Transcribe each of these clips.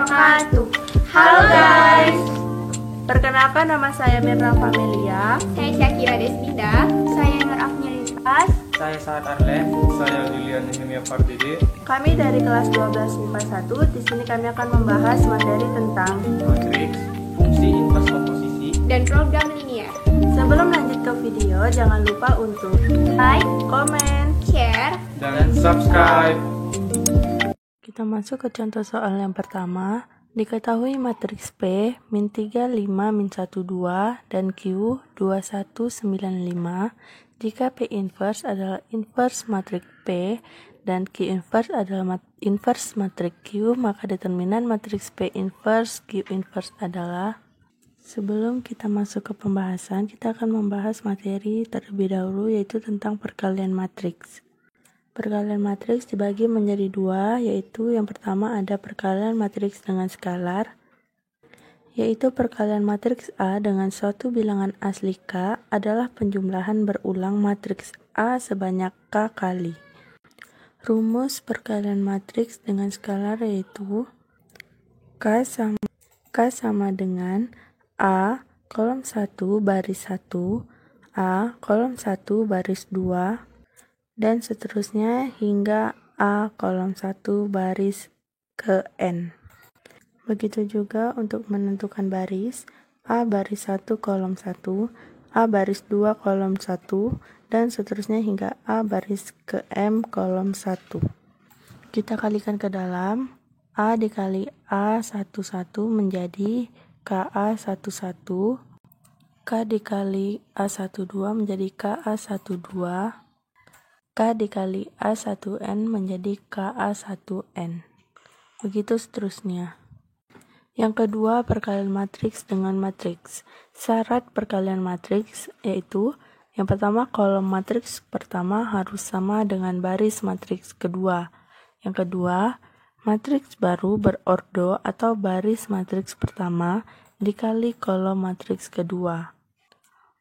wabarakatuh. Halo guys. Perkenalkan, nama saya Mirna Famelia. Saya Syakira Desminda. Saya Nur Afniaritas. Saya Saad Arlen. Saya Lilian Nehemia Fardidi. Kami dari kelas 12 IPA 1. Di sini kami akan membahas materi tentang matriks, fungsi inverse komposisi, dan program linear. Sebelum lanjut ke video, jangan lupa untuk like, komen, share, dan subscribe. Kita masuk ke contoh soal yang pertama. Diketahui matriks P min 3, 5, min 1, 2 dan Q 2, 1, 9, 5 jika P inverse adalah inverse matriks P dan Q inverse adalah inverse matriks Q, maka determinan matriks P inverse Q inverse adalah. Sebelum kita masuk ke pembahasan, kita akan membahas materi terlebih dahulu, yaitu tentang perkalian matriks. Perkalian matriks dibagi menjadi dua, yaitu yang pertama ada perkalian matriks dengan skalar, yaitu perkalian matriks A dengan suatu bilangan asli K adalah penjumlahan berulang matriks A sebanyak K kali. Rumus perkalian matriks dengan skalar yaitu K sama dengan A kolom 1 baris 1, A kolom 1 baris 2, dan seterusnya hingga A kolom 1 baris ke N. Begitu juga untuk menentukan baris, A baris 1 kolom 1, A baris 2 kolom 1, dan seterusnya hingga A baris ke M kolom 1. Kita kalikan ke dalam, A dikali A11 menjadi KA11, K dikali A12 menjadi KA12, K dikali A1N menjadi KA1N. Begitu seterusnya. Yang kedua, perkalian matriks dengan matriks. Syarat perkalian matriks yaitu yang pertama, kolom matriks pertama harus sama dengan baris matriks kedua. Yang kedua, matriks baru berordo atau baris matriks pertama dikali kolom matriks kedua.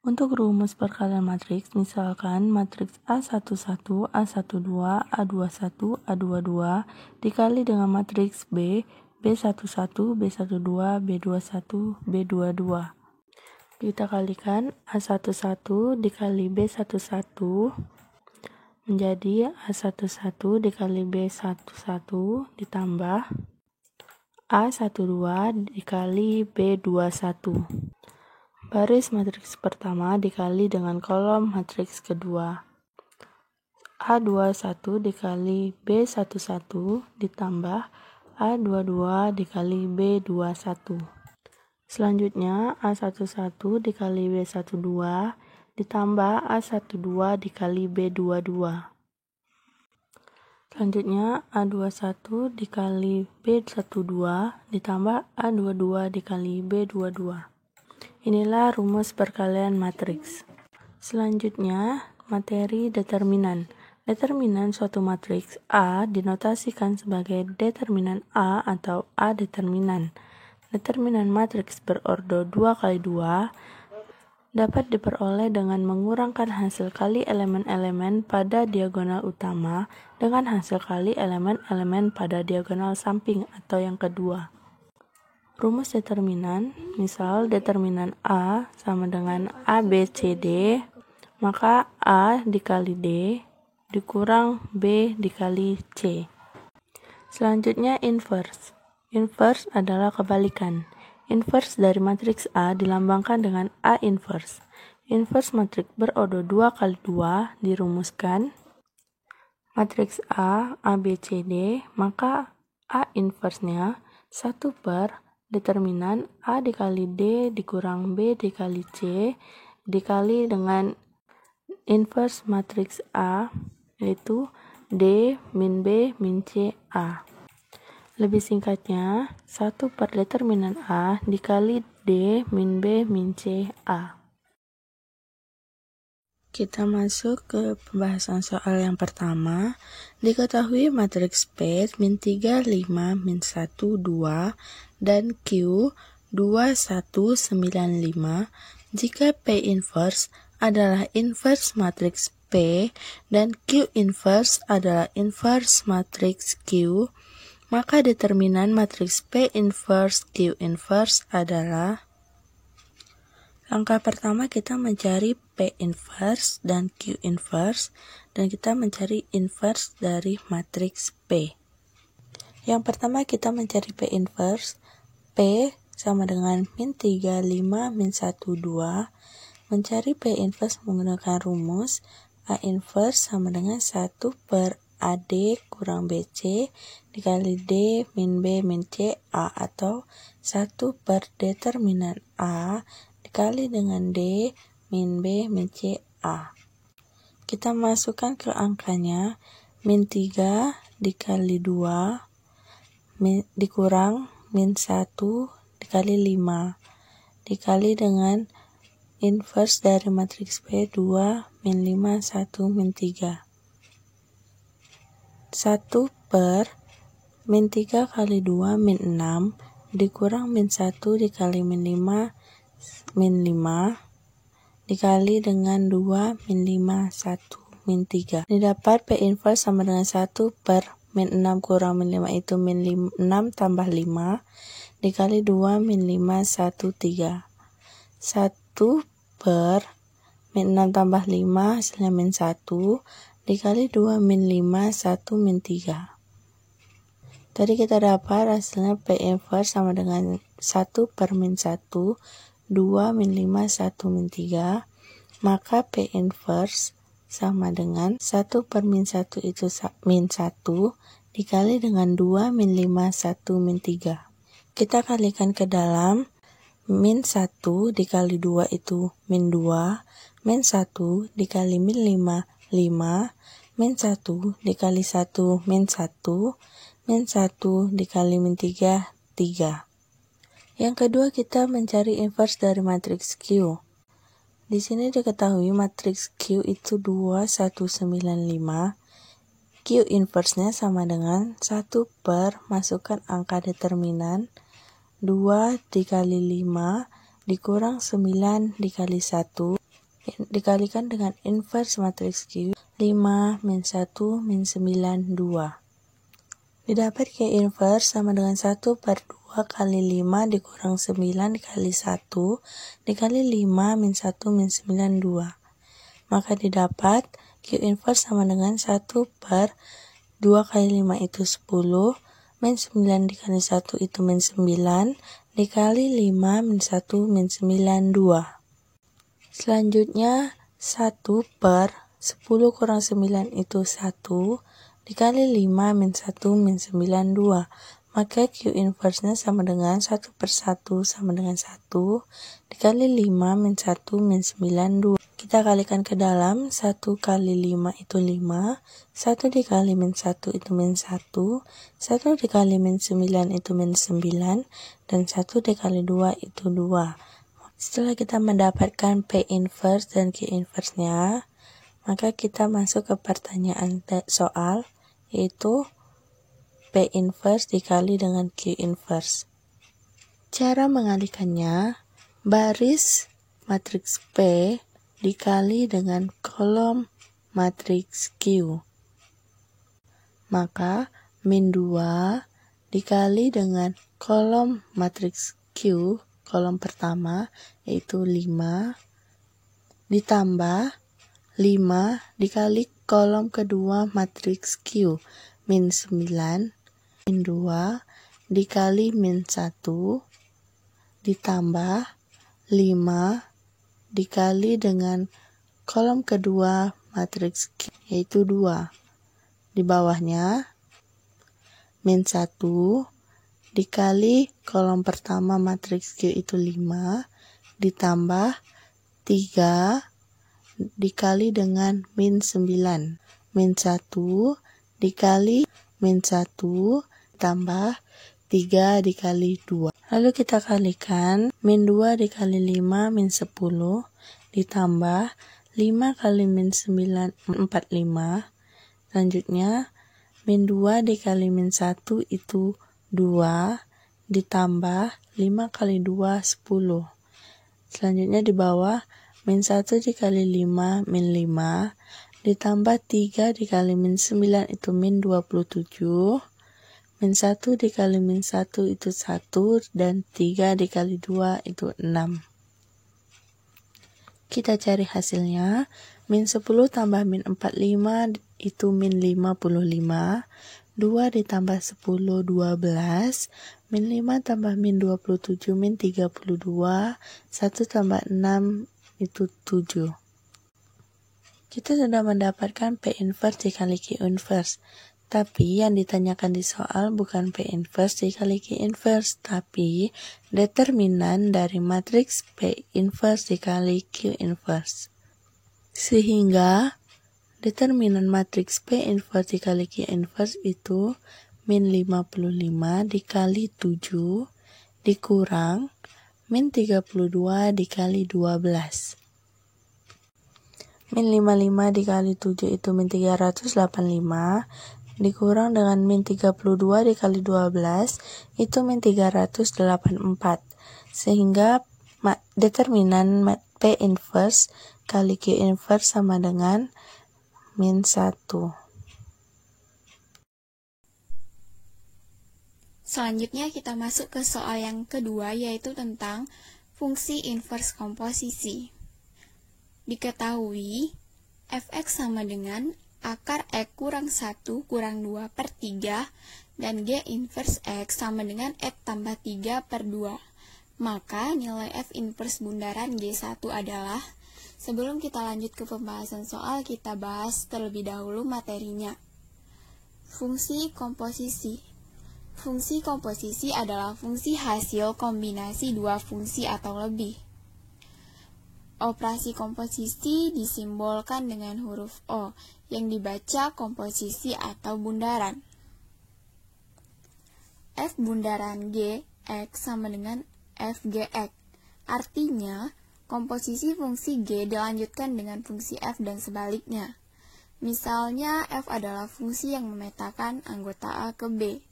Untuk rumus perkalian matriks, misalkan matriks A11, A12, A21, A22 dikali dengan matriks B, B11, B12, B21, B22. Kita kalikan A11 dikali B11 menjadi A11 dikali B11 ditambah A12 dikali B21. Baris matriks pertama dikali dengan kolom matriks kedua. A21 dikali B11 ditambah A22 dikali B21. Selanjutnya A11 dikali B12 ditambah A12 dikali B22. Selanjutnya A21 dikali B12 ditambah A22 dikali B22. Inilah rumus perkalian matriks. Selanjutnya, materi determinan. Determinan suatu matriks A dinotasikan sebagai determinan A atau A determinan. Determinan matriks berordo 2 kali 2 dapat diperoleh dengan mengurangkan hasil kali elemen-elemen pada diagonal utama dengan hasil kali elemen-elemen pada diagonal samping atau yang kedua. Rumus determinan, misal determinan A sama dengan ABCD, maka A dikali D dikurang B dikali C. Selanjutnya inverse. Inverse adalah kebalikan. Inverse dari matriks A dilambangkan dengan A inverse. Inverse matriks berordo 2 kali 2 dirumuskan matriks A, ABCD, maka A inverse-nya 1 per determinan A dikali D dikurang B dikali C dikali dengan inverse matriks A, yaitu D min B min C A. Lebih singkatnya, 1 per determinan A dikali D min B min C A. Kita masuk ke pembahasan soal yang pertama. Diketahui matriks P min 3, 5, min 1, 2 dan Q 2, 1, 9, 5 jika P inverse adalah inverse matriks P dan Q inverse adalah inverse matriks Q, Maka determinan matriks P inverse Q inverse adalah, langkah pertama kita mencari P inverse dan Q inverse, dan kita mencari inverse dari matriks P. Yang pertama kita mencari P inverse. P sama dengan min 3, 5, min 1, 2. Mencari P inverse menggunakan rumus A inverse sama dengan 1 per AD kurang BC dikali D min B min C A, atau 1 per determinan A dikali dengan D min B min C A. Kita masukkan ke angkanya, min 3 dikali 2 dikurang min 1 dikali 5 dikali dengan inverse dari matriks P 2 min 5 1 min 3. 1 per min 3 kali 2 min 6 dikurang min 1 dikali min 5 min 5 dikali dengan 2 min 5 1 min 3. Didapat P inverse sama dengan 1 per min 6 kurang min 5 itu min 6 tambah 5 dikali 2 min 5 1 3. 1 per min 6 tambah 5 hasilnya min 1 dikali 2 min 5 1 min 3. Tadi kita dapat hasilnya P inverse sama dengan 1 per min 1 2 min 5 1 min 3. Maka P inverse sama dengan 1 per min 1 itu min 1 dikali dengan 2 min 5 1 min 3. Kita kalikan ke dalam, min 1 dikali 2 itu min 2, min 1 dikali min 5 5, min 1 dikali 1 min 1, min 1 dikali min 3 3. Yang kedua kita mencari inverse dari matriks Q. Di sini diketahui matriks Q itu 2 1 9 5. Q inverse-nya sama dengan 1 per masukkan angka determinan 2 dikali 5 dikurang 9 dikali 1 dikalikan dengan inverse matriks Q 5 min 1 min 9 2. Didapat Q inverse sama dengan 1 per 2 kali 5 dikurang 9 dikali 1 dikali 5 min 1 min 9 2. Maka didapat Q inverse sama dengan 1 per 2 kali 5 itu 10, min 9 dikali 1 itu min 9, dikali 5 min 1 min 9 2. Selanjutnya 1 per 10 kurang 9 itu 1, dikali 5 min 1 min 9 2. Maka Q inverse-nya sama dengan 1 per 1 sama dengan 1, dikali 5 min 1 min 9 2. Kita kalikan ke dalam, 1 kali 5 itu 5, 1 dikali min 1 itu min 1, 1 dikali min 9 itu min 9, dan 1 dikali 2 itu 2. Setelah kita mendapatkan P inverse dan Q inverse-nya, maka kita masuk ke pertanyaan soal, yaitu P inverse dikali dengan Q inverse. Cara mengalihkannya, baris matriks P dikali dengan kolom matriks Q. Maka min 2 dikali dengan kolom matriks Q, kolom pertama yaitu 5, ditambah 5 dikali kolom kedua matriks Q, min 9, min 2 dikali min 1, ditambah 5 dikali dengan kolom kedua matriks Q, yaitu 2. Di bawahnya, min 1 dikali kolom pertama matriks Q itu 5, ditambah 3 dikali dengan min 9. Min 1 dikali min 1 tambah 3 dikali 2. Lalu kita kalikan, min 2 dikali 5 min 10 ditambah 5 kali min 9 45. Selanjutnya min 2 dikali min 1 itu 2 ditambah 5 kali 2 10. Selanjutnya di bawah, min 1 dikali 5 min 5 ditambah 3 dikali min 9 itu min 27. Min 1 dikali min 1 itu 1, dan 3 dikali 2 itu 6. Kita cari hasilnya. Min 10 tambah min 45 itu min 55. 2 ditambah 10, 12. Min 5 tambah min 27, min 32. 1 tambah 6 itu 7. Kita sudah mendapatkan P inverse dikali Q inverse. Tapi yang ditanyakan di soal bukan P inverse dikali Q inverse, tapi determinan dari matriks P inverse dikali Q inverse. Sehingga determinan matriks P inverse dikali Q inverse itu min 55 dikali 7 dikurang min 32 dikali 12. Min 55 dikali 7 itu min 385 dikurang dengan min 32 dikali 12 itu min 384. Sehingga determinan P inverse kali Q inverse sama dengan min 1. Selanjutnya kita masuk ke soal yang kedua, yaitu tentang fungsi inverse komposisi. Diketahui fx sama dengan akar X kurang 1 kurang 2 per 3 dan G inverse X sama dengan X tambah 3 per 2. Maka nilai F inverse bundaran G1 adalah, sebelum kita lanjut ke pembahasan soal, kita bahas terlebih dahulu materinya. Fungsi komposisi. Fungsi komposisi adalah fungsi hasil kombinasi dua fungsi atau lebih. Operasi komposisi disimbolkan dengan huruf O, yang dibaca komposisi atau bundaran. F bundaran G, X sama dengan FGX. Artinya, komposisi fungsi G dilanjutkan dengan fungsi F dan sebaliknya. Misalnya, F adalah fungsi yang memetakan anggota A ke B,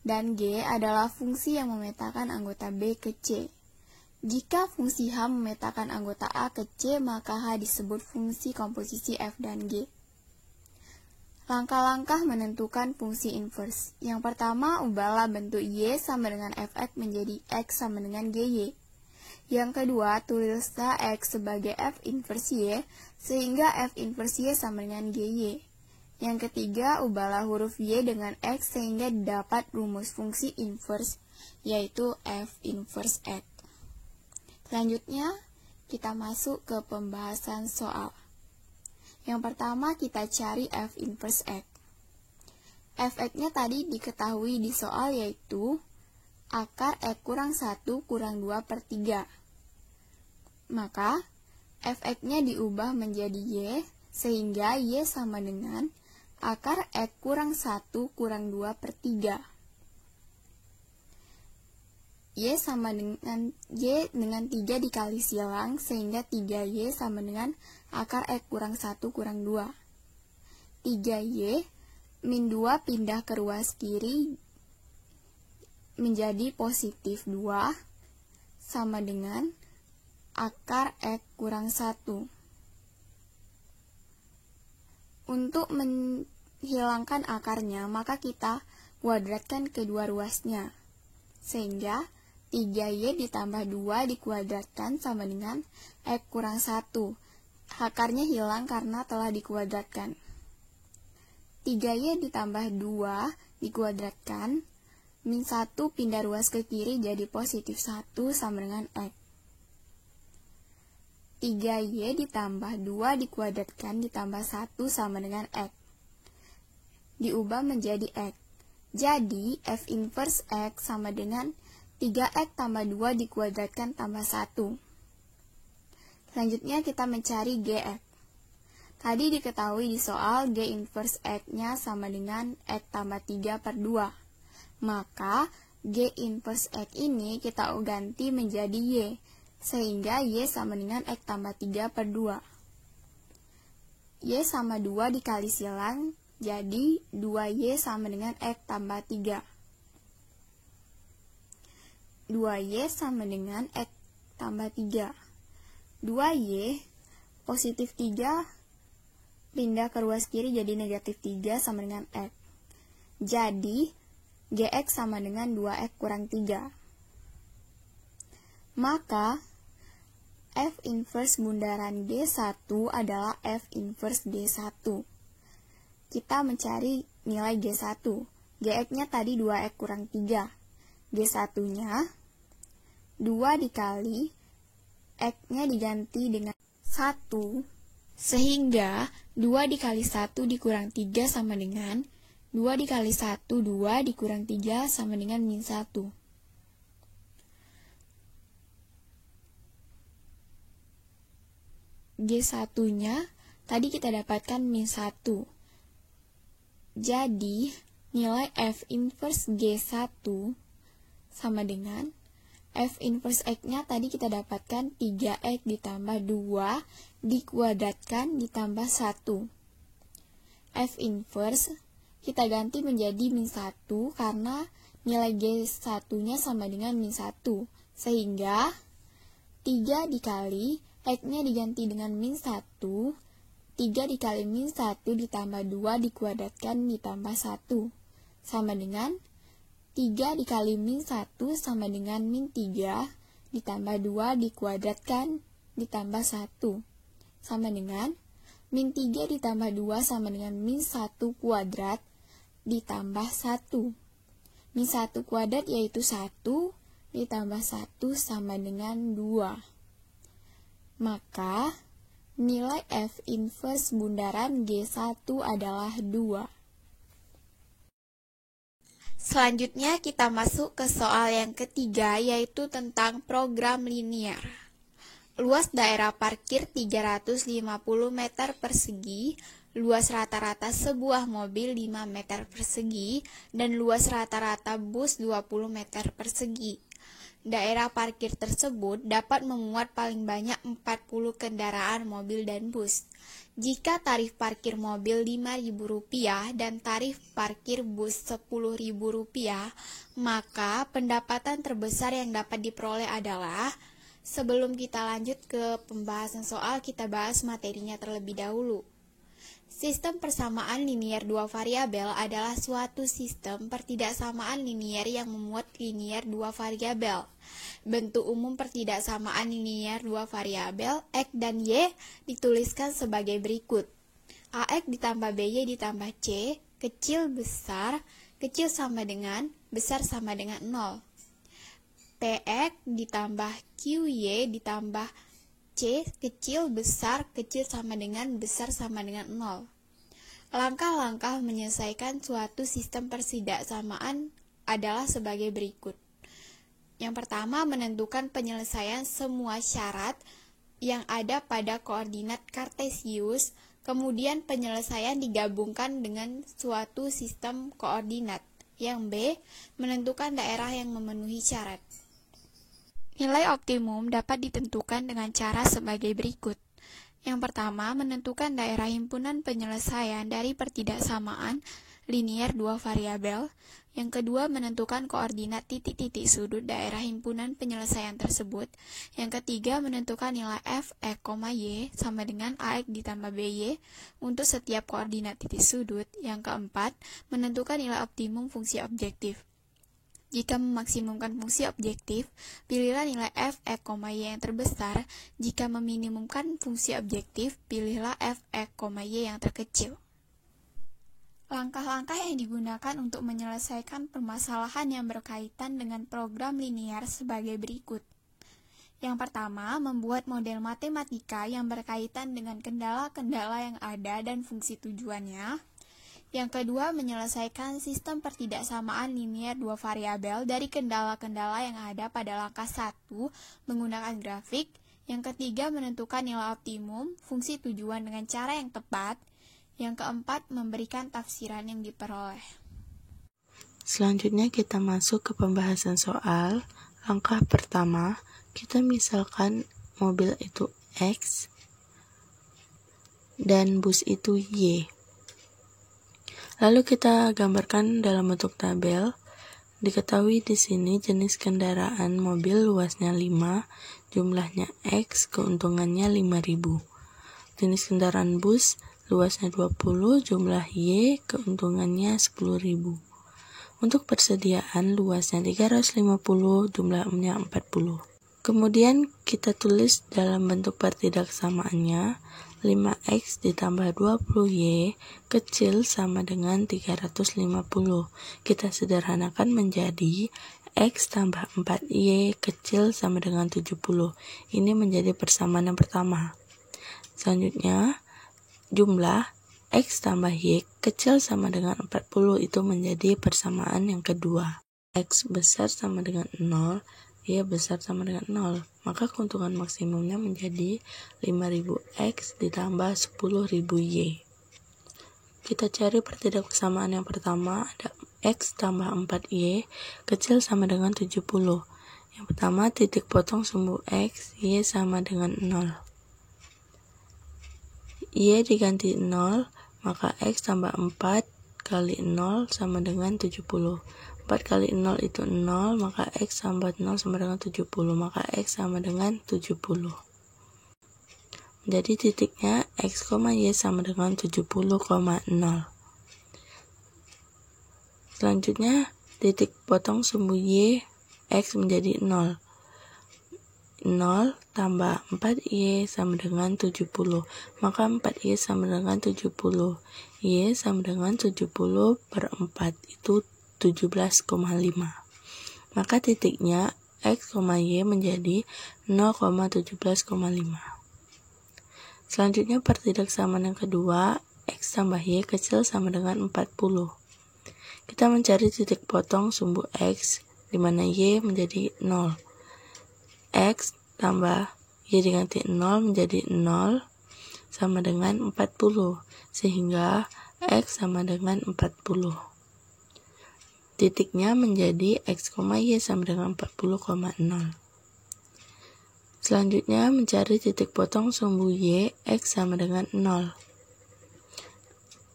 dan G adalah fungsi yang memetakan anggota B ke C. Jika fungsi H memetakan anggota A ke C, maka H disebut fungsi komposisi F dan G. Langkah-langkah menentukan fungsi inverse. Yang pertama, ubahlah bentuk Y sama dengan Fx menjadi X sama dengan GY. Yang kedua, tulislah X sebagai F inverse Y, sehingga F inverse Y sama dengan GY. Yang ketiga, ubahlah huruf Y dengan X sehingga dapat rumus fungsi inverse, yaitu F inverse X. Selanjutnya, kita masuk ke pembahasan soal. Yang pertama, kita cari F inverse X. Fx-nya tadi diketahui di soal, yaitu akar X kurang 1 kurang 2 per 3. Maka, Fx-nya diubah menjadi Y, sehingga Y sama dengan akar X kurang 1 kurang 2 per 3. Y sama dengan Y dengan 3 dikali silang, sehingga 3Y sama dengan akar X kurang 1 kurang 2. 3Y min 2 pindah ke ruas kiri menjadi positif 2 sama dengan akar X kurang 1. Untuk menghilangkan akarnya, maka kita kuadratkan kedua ruasnya, sehingga 3Y ditambah 2 dikuadratkan sama dengan X kurang 1. Akarnya hilang karena telah dikuadratkan. 3Y ditambah 2 dikuadratkan, min 1 pindah ruas ke kiri jadi positif 1 sama dengan X. 3Y ditambah 2 dikuadratkan ditambah 1 sama dengan X. Diubah menjadi X. Jadi, F inverse X sama dengan 3X tambah 2 dikuadratkan tambah 1. Selanjutnya kita mencari GX. Tadi diketahui di soal G inverse X-nya sama dengan X tambah 3 per 2. Maka G inverse X ini kita ganti menjadi Y, sehingga Y sama dengan X tambah 3 per 2. Y sama 2 dikali silang, jadi 2Y sama dengan X tambah 3. 2Y sama dengan X tambah 3. 2Y positif 3 pindah ke ruas kiri jadi negatif 3 sama dengan X. Jadi Gx sama dengan 2X kurang 3. Maka F inverse bundaran G1 adalah F inverse G1. Kita mencari nilai G1. Gx-nya tadi 2X kurang 3. G1-nya 2 dikali X-nya diganti dengan 1, sehingga 2 dikali 1 dikurang 3 sama dengan 2 dikali 1, 2 dikurang 3 sama dengan min 1. G1-nya tadi kita dapatkan min 1. Jadi, nilai F inverse G1 sama dengan F inverse X-nya tadi kita dapatkan 3X ditambah 2 dikuadratkan ditambah 1. F inverse kita ganti menjadi min 1 karena nilai G1-nya sama dengan min 1. Sehingga 3 dikali X-nya diganti dengan min 1, 3 dikali min 1 ditambah 2 dikuadratkan ditambah 1, sama dengan 3 dikali min 1 sama dengan min 3 ditambah 2 dikuadratkan ditambah 1, sama dengan min 3 ditambah 2 sama dengan min 1 kuadrat ditambah 1. Min 1 kuadrat yaitu 1 ditambah 1 sama dengan 2. Maka, nilai F inverse bundaran G1 adalah 2. Selanjutnya kita masuk ke soal yang ketiga, yaitu tentang program linear. Luas daerah parkir 350 meter persegi, luas rata-rata sebuah mobil 5 meter persegi, dan luas rata-rata bus 20 meter persegi. Daerah parkir tersebut dapat memuat paling banyak 40 kendaraan mobil dan bus. Jika tarif parkir mobil Rp5.000 dan tarif parkir bus Rp10.000, maka pendapatan terbesar yang dapat diperoleh adalah. Sebelum kita lanjut ke pembahasan soal, kita bahas materinya terlebih dahulu. Sistem persamaan linier dua variabel adalah suatu sistem pertidaksamaan linier yang memuat linier dua variabel. Bentuk umum pertidaksamaan linier dua variabel X dan Y dituliskan sebagai berikut. AX ditambah BY ditambah C, kecil besar, kecil sama dengan, besar sama dengan 0. PX ditambah QY ditambah C, kecil besar, kecil sama dengan, besar sama dengan 0. Langkah-langkah menyelesaikan suatu sistem pertidaksamaan adalah sebagai berikut. Yang pertama, menentukan penyelesaian semua syarat yang ada pada koordinat kartesius, kemudian penyelesaian digabungkan dengan suatu sistem koordinat. Yang B, menentukan daerah yang memenuhi syarat. Nilai optimum dapat ditentukan dengan cara sebagai berikut. Yang pertama, menentukan daerah himpunan penyelesaian dari pertidaksamaan linier dua variabel. Yang kedua, menentukan koordinat titik-titik sudut daerah himpunan penyelesaian tersebut. Yang ketiga, menentukan nilai f, x, y sama dengan ax ditambah by untuk setiap koordinat titik sudut. Yang keempat, menentukan nilai optimum fungsi objektif. Jika memaksimumkan fungsi objektif, pilihlah nilai f, x, y yang terbesar. Jika meminimumkan fungsi objektif, pilihlah f, x, y yang terkecil. Langkah-langkah yang digunakan untuk menyelesaikan permasalahan yang berkaitan dengan program linear sebagai berikut. Yang pertama, membuat model matematika yang berkaitan dengan kendala-kendala yang ada dan fungsi tujuannya. Yang kedua, menyelesaikan sistem pertidaksamaan linier dua variabel dari kendala-kendala yang ada pada langkah 1 menggunakan grafik. Yang ketiga, menentukan nilai optimum fungsi tujuan dengan cara yang tepat. Yang keempat, memberikan tafsiran yang diperoleh. Selanjutnya kita masuk ke pembahasan soal. Langkah pertama, kita misalkan mobil itu X dan bus itu Y. Lalu kita gambarkan dalam bentuk tabel. Diketahui di sini jenis kendaraan mobil luasnya 5, jumlahnya X, keuntungannya 5.000. Jenis kendaraan bus luasnya 20, jumlah Y, keuntungannya 10.000. Untuk persediaan luasnya 350, jumlahnya 40. Kemudian kita tulis dalam bentuk pertidaksamaannya 5x ditambah 20y kecil sama dengan 350. Kita sederhanakan menjadi x tambah 4y kecil sama dengan 70. Ini menjadi persamaan yang pertama. Selanjutnya, jumlah x tambah y kecil sama dengan 40 itu menjadi persamaan yang kedua. X besar sama dengan 0, y besar sama dengan 0. Maka keuntungan maksimumnya menjadi 5000x ditambah 10.000y. Kita cari pertidaksamaan yang pertama, ada x tambah 4y kecil sama dengan 70. Yang pertama, titik potong sumbu x, y sama dengan 0. Y diganti 0, maka x tambah 4 kali 0 sama dengan 70. 4 kali 0 itu 0, maka x tambah 0 sama dengan 70, maka x sama dengan 70. Jadi titiknya x, y sama dengan 70,0. Selanjutnya, titik potong sumbu y, x menjadi 0. 0 tambah 4y sama dengan 70, maka 4y sama dengan 70, y sama dengan 70 per 4, itu 17,5. Maka titiknya x, y menjadi 0,17,5. Selanjutnya pertidaksamaan yang kedua, x tambah y kecil sama dengan 40. Kita mencari titik potong sumbu x, di mana y menjadi 0. X tambah y diganti 0 menjadi 0 sama dengan 40, sehingga x sama dengan 40. Titiknya menjadi x, y sama dengan 40,0. Selanjutnya mencari titik potong sumbu y, x sama dengan 0.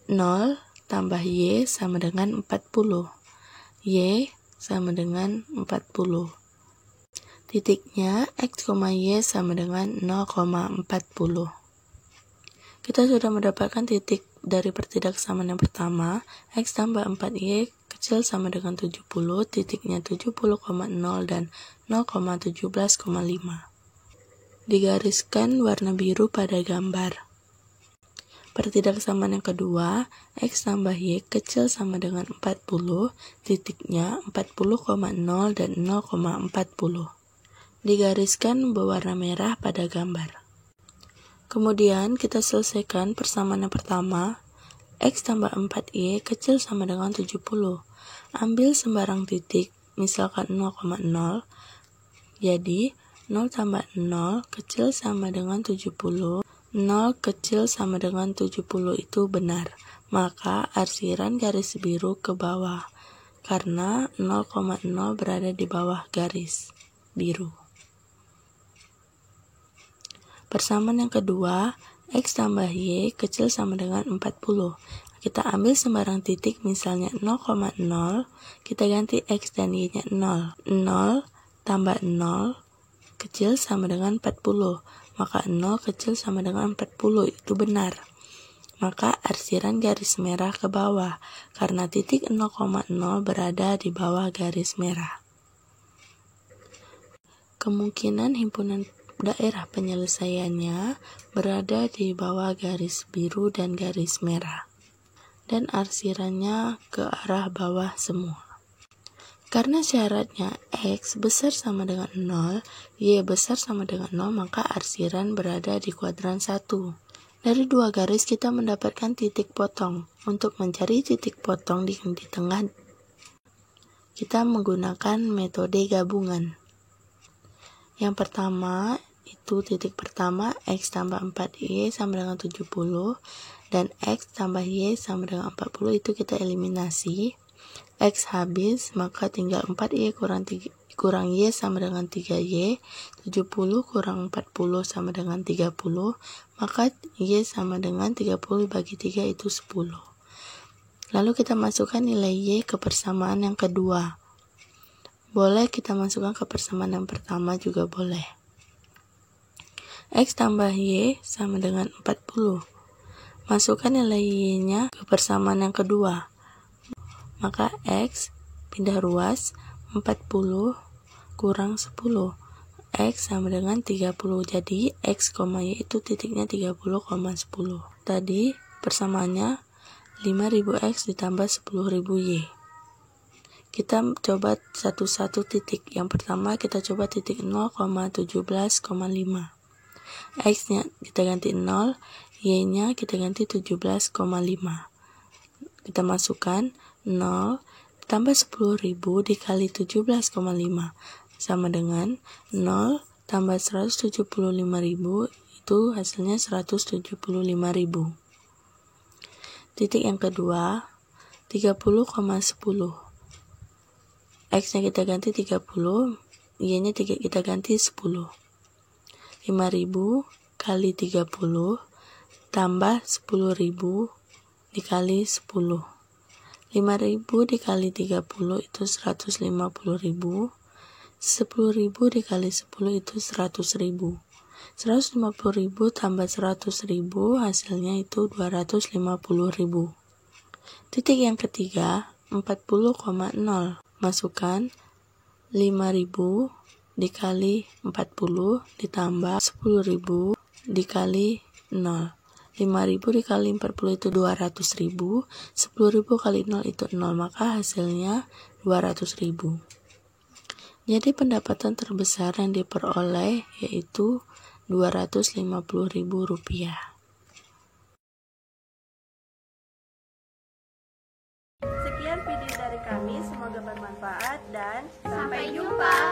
0 tambah y sama dengan 40. Y sama dengan 40. Titiknya x, y sama dengan 0,40. Kita sudah mendapatkan titik dari pertidaksamaan yang pertama, x tambah 4y kecil sama dengan 70, titiknya 70,0 dan 0,17,5. Digariskan warna biru pada gambar. Pertidaksamaan yang kedua, x tambah y kecil sama dengan 40, titiknya 40,0 dan 0,40. Digariskan berwarna merah pada gambar. Kemudian kita selesaikan persamaan yang pertama, x tambah 4y kecil sama dengan 70. Ambil sembarang titik, misalkan 0,0, jadi 0 tambah 0 kecil sama dengan 70, 0 kecil sama dengan 70 itu benar, maka arsiran garis biru ke bawah, karena 0,0 berada di bawah garis biru. Persamaan yang kedua, x tambah y kecil sama dengan 40. Kita ambil sembarang titik, misalnya 0,0, kita ganti x dan y-nya 0. 0 tambah 0 kecil sama dengan 40, maka 0 kecil sama dengan 40, itu benar. Maka arsiran garis merah ke bawah, karena titik 0,0 berada di bawah garis merah. Kemungkinan himpunan daerah penyelesaiannya berada di bawah garis biru dan garis merah, dan arsirannya ke arah bawah semua. Karena syaratnya x besar sama dengan 0, y besar sama dengan 0, maka arsiran berada di kuadran 1. Dari dua garis kita mendapatkan titik potong. Untuk mencari titik potong di tengah, kita menggunakan metode gabungan. Yang pertama, itu titik pertama, x tambah 4y sama dengan 70, dan x tambah y sama dengan 40, itu kita eliminasi. X habis, maka tinggal 4y kurang y sama dengan 3y, 70 kurang 40 sama dengan 30, maka y sama dengan 30 bagi 3 itu 10. Lalu kita masukkan nilai y ke persamaan yang kedua. Boleh kita masukkan ke persamaan yang pertama juga boleh. X tambah y sama dengan 40. Masukkan nilai y-nya ke persamaan yang kedua. Maka x pindah ruas, 40 kurang 10. X sama dengan 30. Jadi X, Y itu titiknya 30,10. Tadi persamaannya 5000X ditambah 10.000 Y. Kita coba satu-satu titik. Yang pertama kita coba titik 0,17,5. X-nya kita ganti 0, Y-nya kita ganti 17,5. Kita masukkan 0 tambah 10.000 dikali 17,5 sama dengan 0 tambah 175.000, itu hasilnya 175.000. Titik yang kedua, 30,10. X-nya kita ganti 30, Y-nya kita ganti 10. 5.000 kali 30 tambah 10.000 dikali 10. 5.000 dikali 30 itu 150.000. 10.000 dikali 10 itu 100.000. 150.000 tambah 100.000 hasilnya itu 250.000. Titik yang ketiga, 40,0. Masukkan 5.000 dikali 40 ditambah 10.000 dikali 0. 5.000 dikali 40 itu 200.000. 10.000 kali 0 itu 0, maka hasilnya 200.000. Jadi pendapatan terbesar yang diperoleh yaitu Rp250.000. Sekian video dari kami, semoga bermanfaat dan sampai jumpa.